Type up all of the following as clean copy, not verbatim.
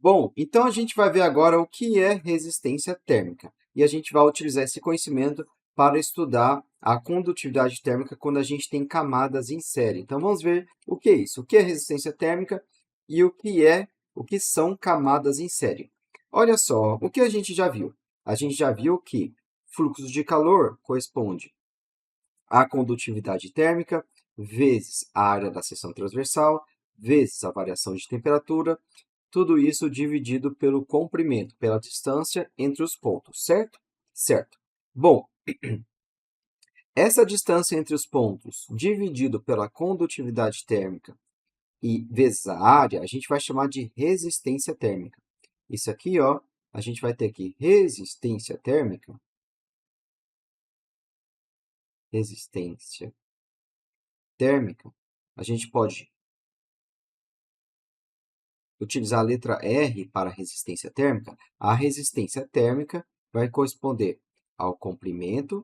Bom, então a gente vai ver agora o que é resistência térmica. E a gente vai utilizar esse conhecimento para estudar a condutividade térmica quando a gente tem camadas em série. Então vamos ver o que é isso, o que é resistência térmica e o que são camadas em série. Olha só, o que a gente já viu? A gente já viu que fluxo de calor corresponde à condutividade térmica vezes a área da seção transversal vezes a variação de temperatura, tudo isso dividido pelo comprimento, pela distância entre os pontos, certo? Certo. Bom, essa distância entre os pontos dividido pela condutividade térmica e vezes a área, a gente vai chamar de resistência térmica. Isso aqui, ó, a gente vai ter aqui resistência térmica. A gente pode utilizar a letra R para resistência térmica. A resistência térmica vai corresponder ao comprimento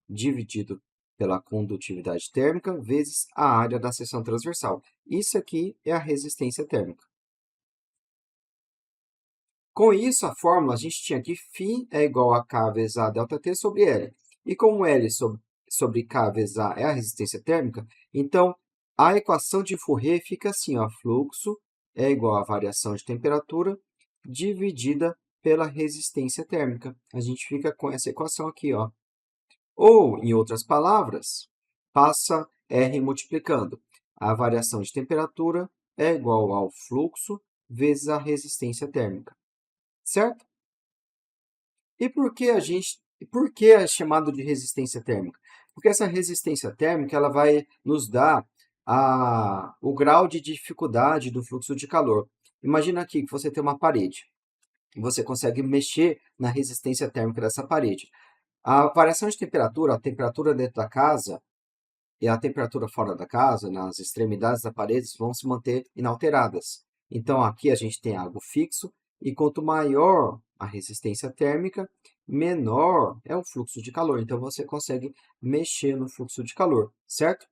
dividido pela condutividade térmica vezes a área da seção transversal. Isso aqui é a resistência térmica. Com isso, a fórmula, a gente tinha que φ é igual a K vezes A delta T sobre L. E como L sobre K vezes A é a resistência térmica, então a equação de Fourier fica assim, ó, fluxo é igual a variação de temperatura dividida pela resistência térmica. A gente fica com essa equação aqui, ó. Ou, em outras palavras, passa R multiplicando. A variação de temperatura é igual ao fluxo vezes a resistência térmica, certo? E por que é chamado de resistência térmica? Porque essa resistência térmica ela vai nos dar o grau de dificuldade do fluxo de calor. Imagina aqui que você tem uma parede e você consegue mexer na resistência térmica dessa parede. A variação de temperatura, a temperatura dentro da casa e a temperatura fora da casa, nas extremidades da parede, vão se manter inalteradas. Então, aqui a gente tem algo fixo, e quanto maior a resistência térmica, menor é o fluxo de calor. Então, você consegue mexer no fluxo de calor, certo?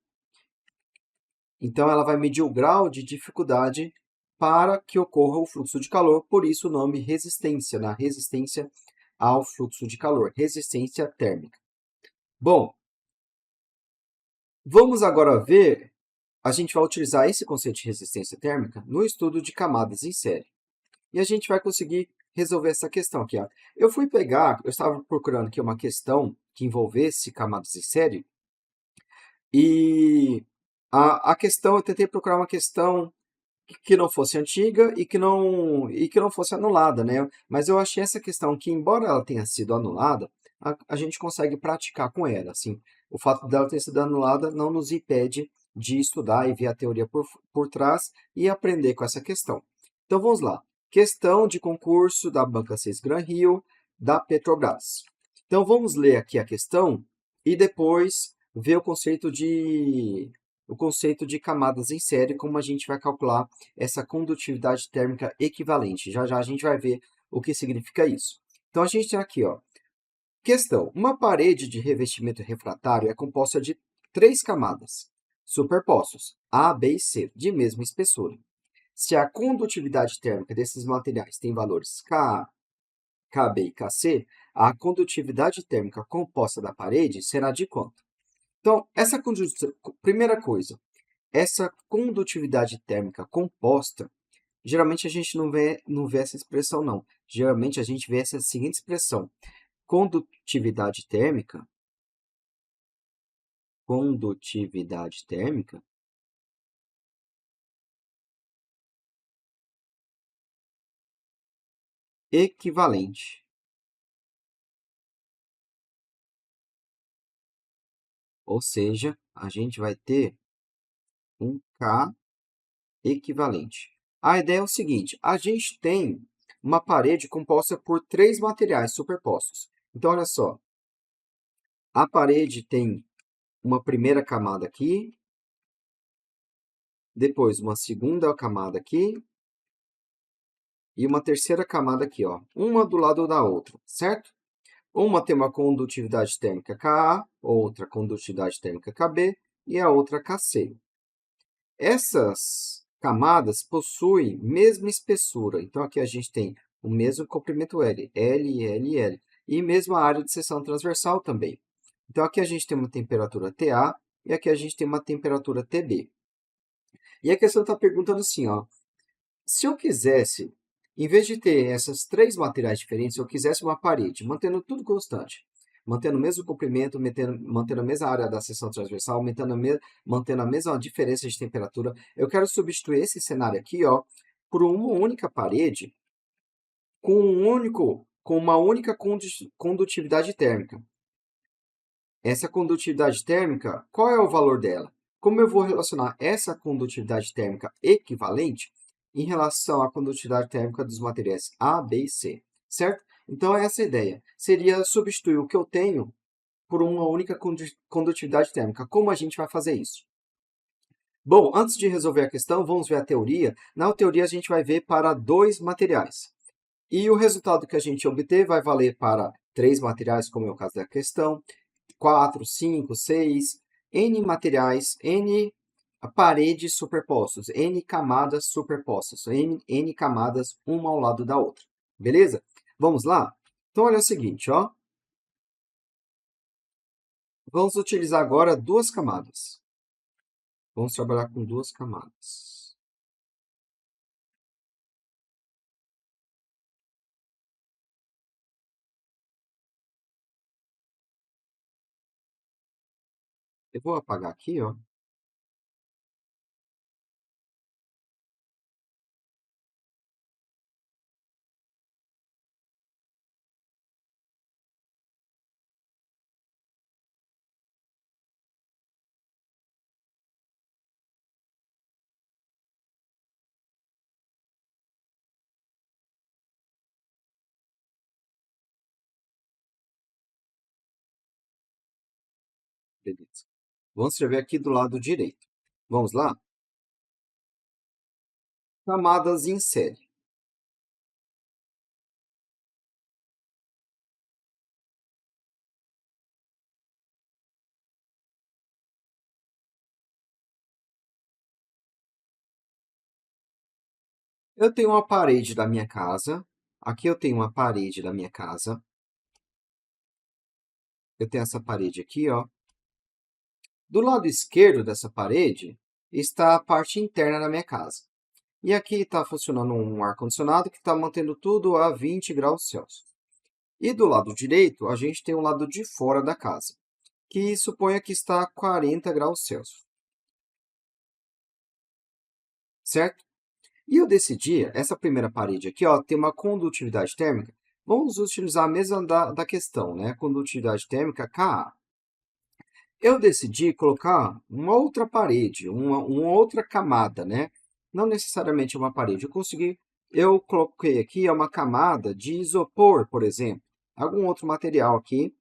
Então, ela vai medir o grau de dificuldade para que ocorra o fluxo de calor, por isso o nome resistência, na resistência ao fluxo de calor, resistência térmica. Bom, vamos agora ver, a gente vai utilizar esse conceito de resistência térmica no estudo de camadas em série. E a gente vai conseguir resolver essa questão aqui. Ó. Eu estava procurando aqui uma questão que envolvesse camadas em série, e a questão, eu tentei procurar uma questão que não fosse antiga e que não fosse anulada, né? Mas eu achei essa questão que, embora ela tenha sido anulada, a gente consegue praticar com ela. Assim, o fato dela ter sido anulada não nos impede de estudar e ver a teoria por trás e aprender com essa questão. Então, vamos lá. Questão de concurso da Banca 6 Gran Rio, da Petrobras. Então, vamos ler aqui a questão e depois ver o conceito de camadas em série, como a gente vai calcular essa condutividade térmica equivalente. Já já a gente vai ver o que significa isso. Então, a gente tem aqui, ó, questão. Uma parede de revestimento refratário é composta de 3 camadas, superpostos, A, B e C, de mesma espessura. Se a condutividade térmica desses materiais tem valores Ka, Kb e Kc, a condutividade térmica composta da parede será de quanto? Então, primeira coisa, essa condutividade térmica composta, geralmente a gente não vê essa expressão, não. Geralmente a gente vê essa seguinte expressão: condutividade térmica equivalente. Ou seja, a gente vai ter um K equivalente. A ideia é o seguinte: a gente tem uma parede composta por 3 materiais superpostos. Então, olha só, a parede tem uma primeira camada aqui, depois uma segunda camada aqui e uma terceira camada aqui, ó, uma do lado da outra, certo? Uma tem uma condutividade térmica Ka, outra condutividade térmica Kb e a outra Kc. Essas camadas possuem mesma espessura, então aqui a gente tem o mesmo comprimento L, L, L, L, e mesma área de seção transversal também. Então aqui a gente tem uma temperatura TA e aqui a gente tem uma temperatura TB. E a questão está perguntando assim, ó, se eu quisesse, em vez de ter essas três materiais diferentes, eu quisesse uma parede, mantendo tudo constante, mantendo o mesmo comprimento, mantendo a mesma área da seção transversal, mantendo a mesma diferença de temperatura, eu quero substituir esse cenário aqui, ó, por uma única parede com uma única condutividade térmica. Essa condutividade térmica, qual é o valor dela? Como eu vou relacionar essa condutividade térmica equivalente em relação à condutividade térmica dos materiais A, B e C, certo? Então, essa é a ideia. Seria substituir o que eu tenho por uma única condutividade térmica. Como a gente vai fazer isso? Bom, antes de resolver a questão, vamos ver a teoria. Na teoria, a gente vai ver para dois materiais. E o resultado que a gente obter vai valer para três materiais, como é o caso da questão, 4, 5, 6, N materiais, N paredes superpostas, N camadas superpostas, N camadas uma ao lado da outra. Beleza? Vamos lá? Então, olha o seguinte, ó. Vamos utilizar agora duas camadas. Vamos trabalhar com duas camadas. Eu vou apagar aqui, ó. Beleza. Vamos escrever aqui do lado direito. Vamos lá? Camadas em série. Eu tenho uma parede da minha casa. Aqui eu tenho uma parede da minha casa. Eu tenho essa parede aqui, ó. Do lado esquerdo dessa parede está a parte interna da minha casa. E aqui está funcionando um ar-condicionado que está mantendo tudo a 20 graus Celsius. E do lado direito, a gente tem o lado de fora da casa, que suponha que está a 40 graus Celsius. Certo? E eu decidi, essa primeira parede aqui, ó, tem uma condutividade térmica. Vamos utilizar a mesma da questão, né? Condutividade térmica Ka. Eu decidi colocar uma outra parede, uma outra camada, né? Não necessariamente uma parede. Eu coloquei aqui uma camada de isopor, por exemplo, algum outro material aqui,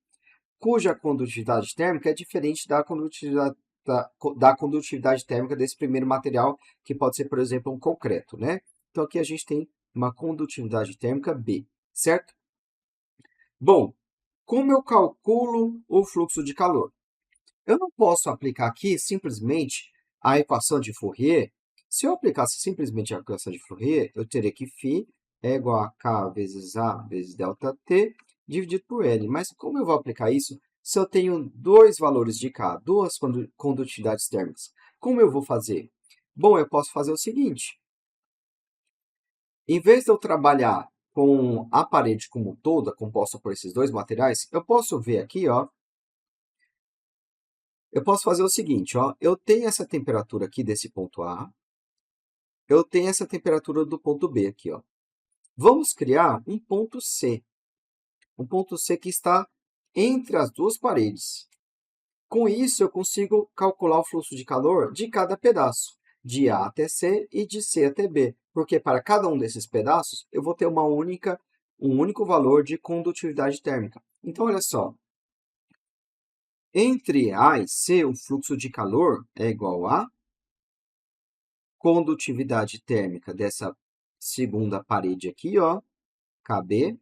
cuja condutividade térmica é diferente da condutividade térmica desse primeiro material, que pode ser, por exemplo, um concreto, né? Então, aqui a gente tem uma condutividade térmica B, certo? Bom, como eu calculo o fluxo de calor? Eu não posso aplicar aqui simplesmente a equação de Fourier. Se eu aplicasse simplesmente a equação de Fourier, eu teria que φ é igual a K vezes A vezes ΔT dividido por L. Mas como eu vou aplicar isso se eu tenho dois valores de K, duas condutividades térmicas? Como eu vou fazer? Bom, eu posso fazer o seguinte. Em vez de eu trabalhar com a parede como toda, composta por esses dois materiais, eu posso ver aqui, ó, eu posso fazer o seguinte, ó, eu tenho essa temperatura aqui desse ponto A, eu tenho essa temperatura do ponto B aqui, ó. Vamos criar um ponto C que está entre as duas paredes. Com isso, eu consigo calcular o fluxo de calor de cada pedaço, de A até C e de C até B, porque para cada um desses pedaços, eu vou ter um único valor de condutividade térmica. Então, olha só, entre A e C, o fluxo de calor é igual a condutividade térmica dessa segunda parede aqui, ó, KB,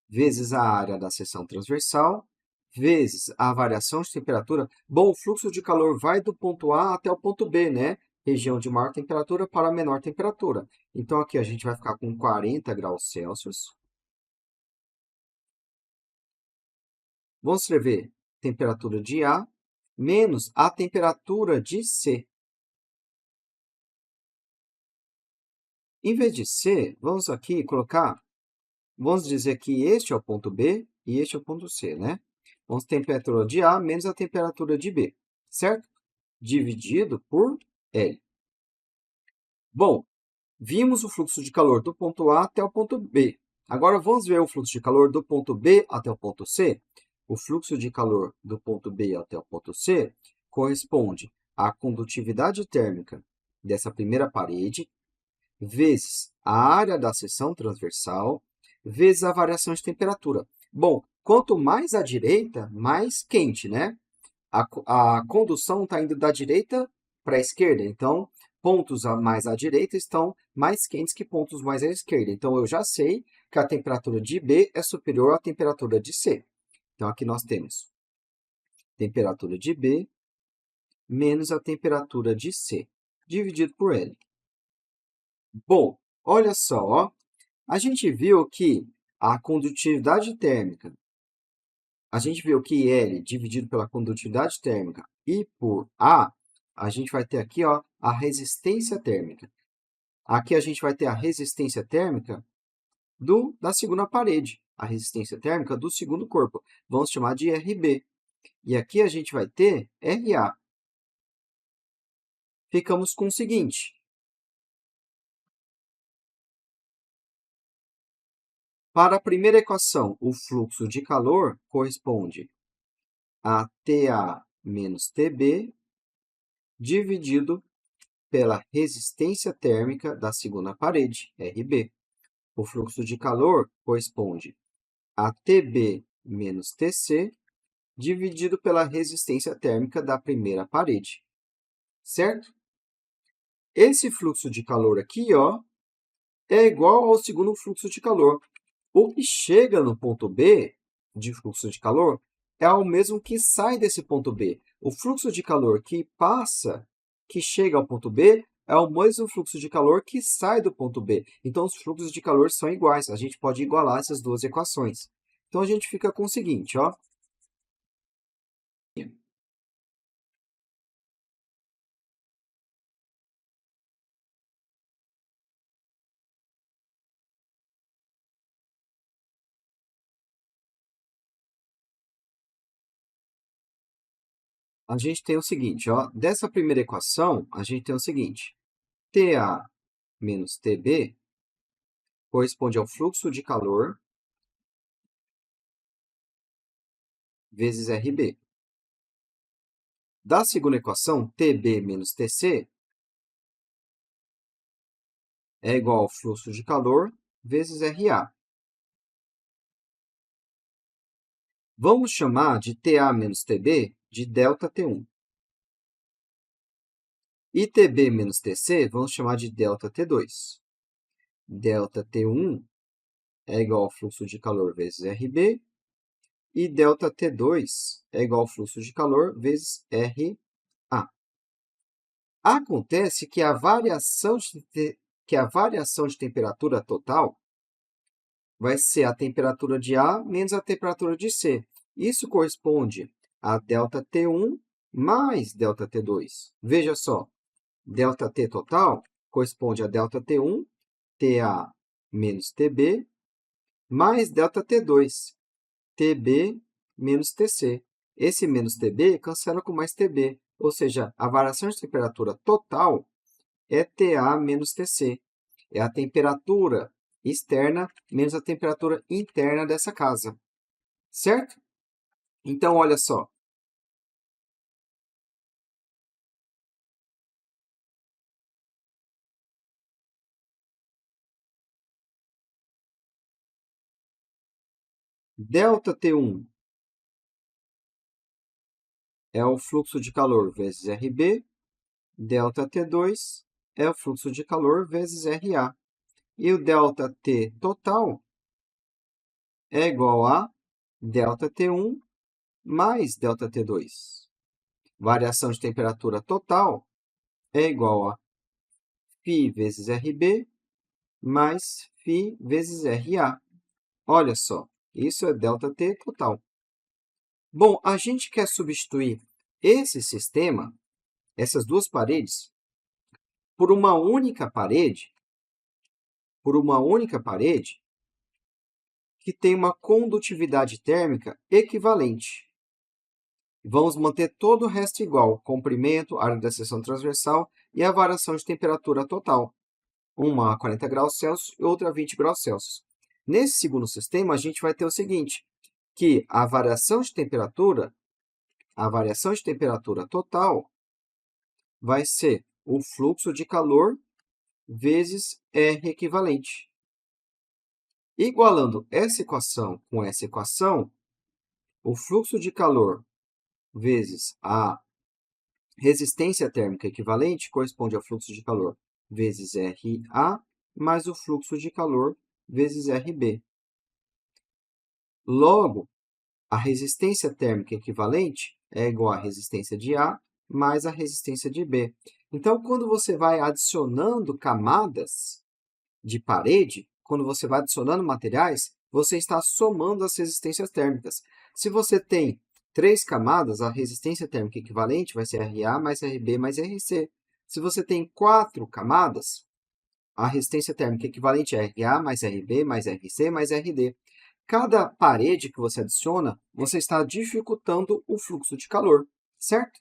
vezes a área da seção transversal, vezes a variação de temperatura. Bom, o fluxo de calor vai do ponto A até o ponto B, né? Região de maior temperatura para menor temperatura. Então, aqui a gente vai ficar com 40 graus Celsius. Vamos escrever temperatura de A menos a temperatura de C. Em vez de C, vamos aqui colocar, vamos dizer que este é o ponto B e este é o ponto C, né? Vamos temperatura de A menos a temperatura de B, certo? Dividido por L. Bom, vimos o fluxo de calor do ponto A até o ponto B. Agora, vamos ver o fluxo de calor do ponto B até o ponto C? O fluxo de calor do ponto B até o ponto C corresponde à condutividade térmica dessa primeira parede, vezes a área da seção transversal, vezes a variação de temperatura. Bom, quanto mais à direita, mais quente, né? A condução está indo da direita para a esquerda, então pontos mais à direita estão mais quentes que pontos mais à esquerda. Então, eu já sei que a temperatura de B é superior à temperatura de C. Então, aqui nós temos temperatura de B menos a temperatura de C, dividido por L. Bom, olha só, ó, a gente viu que a condutividade térmica, a gente viu que L dividido pela condutividade térmica e por a gente vai ter aqui, ó, a resistência térmica. Aqui a gente vai ter a resistência térmica da segunda parede, a resistência térmica do segundo corpo. Vamos chamar de RB. E aqui a gente vai ter RA. Ficamos com o seguinte. Para a primeira equação, o fluxo de calor corresponde a TA menos TB dividido pela resistência térmica da segunda parede, RB. O fluxo de calor corresponde a TB menos TC dividido pela resistência térmica da primeira parede, certo? Esse fluxo de calor aqui, ó, é igual ao segundo fluxo de calor. O que chega no ponto B de fluxo de calor é o mesmo que sai desse ponto B. O fluxo de calor que passa, que chega ao ponto B, é o mesmo fluxo de calor que sai do ponto B. Então, os fluxos de calor são iguais. A gente pode igualar essas duas equações. Então, a gente fica com o seguinte, ó. A gente tem o seguinte, ó. Dessa primeira equação, a gente tem o seguinte. TA menos TB corresponde ao fluxo de calor vezes RB. Da segunda equação, TB menos TC é igual ao fluxo de calor vezes RA. Vamos chamar de TA menos TB de ΔT1. E TB menos TC, vamos chamar de ΔT2. ΔT1 é igual ao fluxo de calor vezes RB. E ΔT2 é igual ao fluxo de calor vezes RA. Acontece que a variação de temperatura total vai ser a temperatura de A menos a temperatura de C. Isso corresponde a ΔT1 mais ΔT2. Veja só, ΔT total corresponde a ΔT1, TA menos TB, mais ΔT2, TB menos TC. Esse menos TB cancela com mais TB, ou seja, a variação de temperatura total é TA menos TC. É a temperatura externa menos a temperatura interna dessa casa, certo? Então, olha só. ΔT1 é o fluxo de calor vezes RB, ΔT2 é o fluxo de calor vezes RA. E o ΔT total é igual a ΔT1 mais ΔT2. Variação de temperatura total é igual a φ vezes RB mais φ vezes RA. Olha só, isso é ΔT total. Bom, a gente quer substituir esse sistema, essas duas paredes, por uma única parede que tem uma condutividade térmica equivalente. Vamos manter todo o resto igual, comprimento, área da seção transversal e a variação de temperatura total. Uma a 40 graus Celsius e outra a 20 graus Celsius. Nesse segundo sistema, a gente vai ter o seguinte, que a variação de temperatura total vai ser o fluxo de calor vezes R equivalente. Igualando essa equação com essa equação, o fluxo de calor vezes a resistência térmica equivalente corresponde ao fluxo de calor vezes RA mais o fluxo de calor vezes RB. Logo, a resistência térmica equivalente é igual à resistência de A mais a resistência de B. Então, quando você vai adicionando camadas de parede, quando você vai adicionando materiais, você está somando as resistências térmicas. Se você tem 3 camadas, a resistência térmica equivalente vai ser RA mais RB mais RC. Se você tem 4 camadas, a resistência térmica equivalente é RA mais RB mais RC mais RD. Cada parede que você adiciona, você está dificultando o fluxo de calor, certo?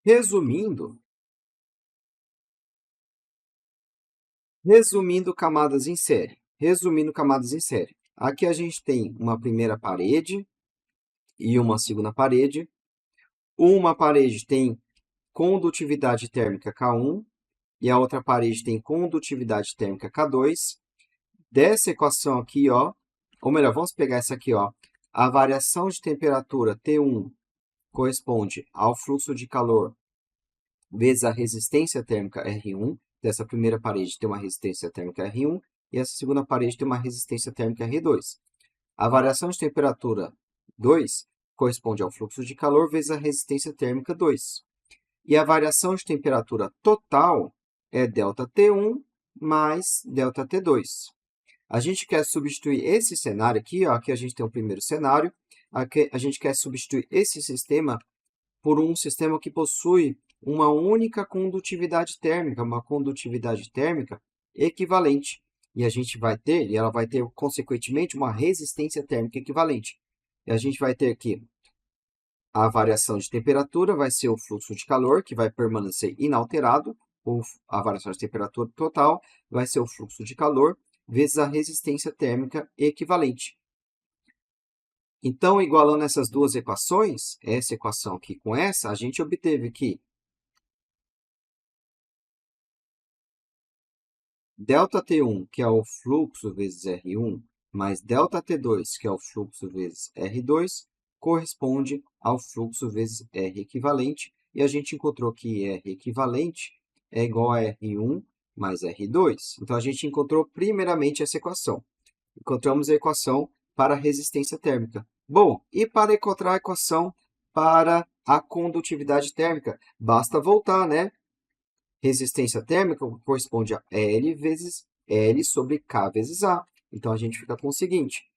Resumindo, camadas em série. Aqui a gente tem uma primeira parede e uma segunda parede. Uma parede tem condutividade térmica K1 e a outra parede tem condutividade térmica K2. Dessa equação aqui, ó, ou melhor, vamos pegar essa aqui, ó, a variação de temperatura T1 corresponde ao fluxo de calor vezes a resistência térmica R1. Dessa primeira parede tem uma resistência térmica R1 e essa segunda parede tem uma resistência térmica R2. A variação de temperatura 2 corresponde ao fluxo de calor vezes a resistência térmica 2. E a variação de temperatura total é ΔT1 mais ΔT2. A gente quer substituir esse cenário aqui, ó, aqui a gente tem o primeiro cenário, aqui a gente quer substituir esse sistema por um sistema que possui uma única condutividade térmica, uma condutividade térmica equivalente. E a gente vai ter, e ela vai ter, consequentemente, uma resistência térmica equivalente. E a gente vai ter aqui a variação de temperatura, vai ser o fluxo de calor, que vai permanecer inalterado, ou a variação de temperatura total vai ser o fluxo de calor, vezes a resistência térmica equivalente. Então, igualando essas duas equações, essa equação aqui com essa, a gente obteve que ΔT1, que é o fluxo vezes R1, mais ΔT2, que é o fluxo vezes R2, corresponde ao fluxo vezes R equivalente, e a gente encontrou que R equivalente é igual a R1 mais R2. Então, a gente encontrou primeiramente essa equação. Encontramos a equação para a resistência térmica. Bom, e para encontrar a equação para a condutividade térmica? Basta voltar, né? Resistência térmica corresponde a L vezes L sobre K vezes A. Então, a gente fica com o seguinte.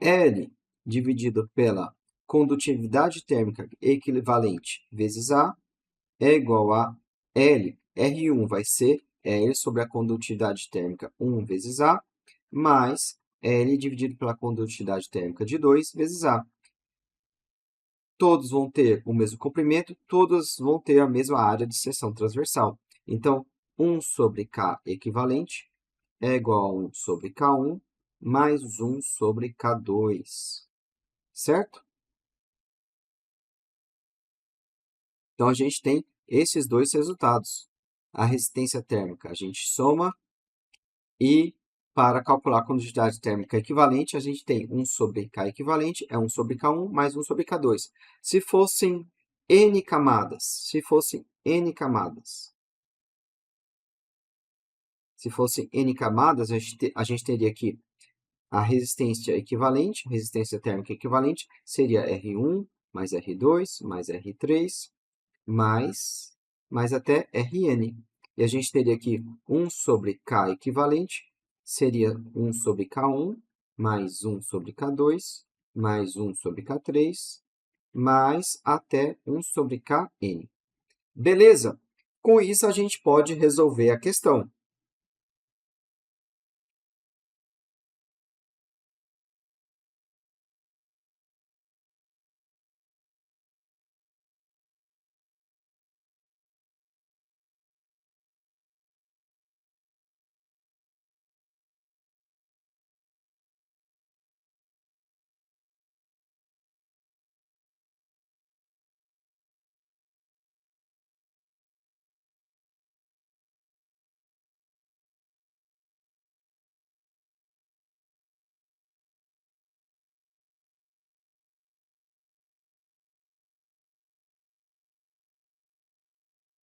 L dividido pela condutividade térmica equivalente vezes A é igual a L. R1 vai ser L sobre a condutividade térmica 1 vezes A, mais L dividido pela condutividade térmica de 2 vezes A. Todos vão ter o mesmo comprimento, todos vão ter a mesma área de seção transversal. Então, 1 sobre K equivalente é igual a 1 sobre K1 mais 1 sobre K2, certo? Então, a gente tem esses dois resultados. A resistência térmica a gente soma e para calcular a condutividade térmica equivalente, a gente tem 1 sobre K equivalente, é 1 sobre K1 mais 1 sobre K2. Se fossem N camadas, se fossem N camadas, a gente teria aqui a resistência equivalente, resistência térmica equivalente, seria R1 mais R2 mais R3 mais até Rn. E a gente teria aqui 1 sobre K equivalente, seria 1 sobre K1 mais 1 sobre K2 mais 1 sobre K3 mais até 1 sobre Kn. Beleza? Com isso, a gente pode resolver a questão.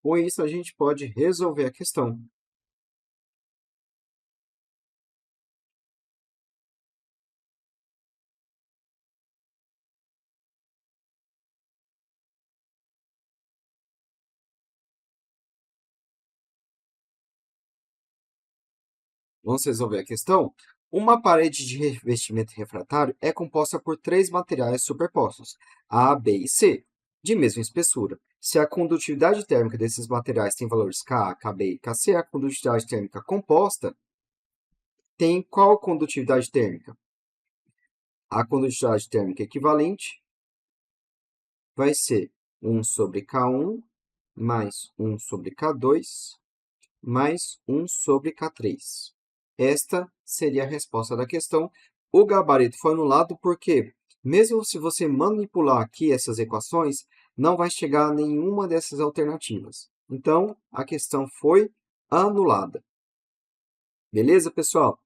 Com isso, a gente pode resolver a questão. Vamos resolver a questão? Uma parede de revestimento refratário é composta por três materiais superpostos, A, B e C, de mesma espessura. Se a condutividade térmica desses materiais tem valores Ka, Kb e Kc, a condutividade térmica composta tem qual condutividade térmica? A condutividade térmica equivalente vai ser 1 sobre K1 mais 1 sobre K2 mais 1 sobre K3. Esta seria a resposta da questão. O gabarito foi anulado porque, mesmo se você manipular aqui essas equações, não vai chegar a nenhuma dessas alternativas. Então, a questão foi anulada. Beleza, pessoal?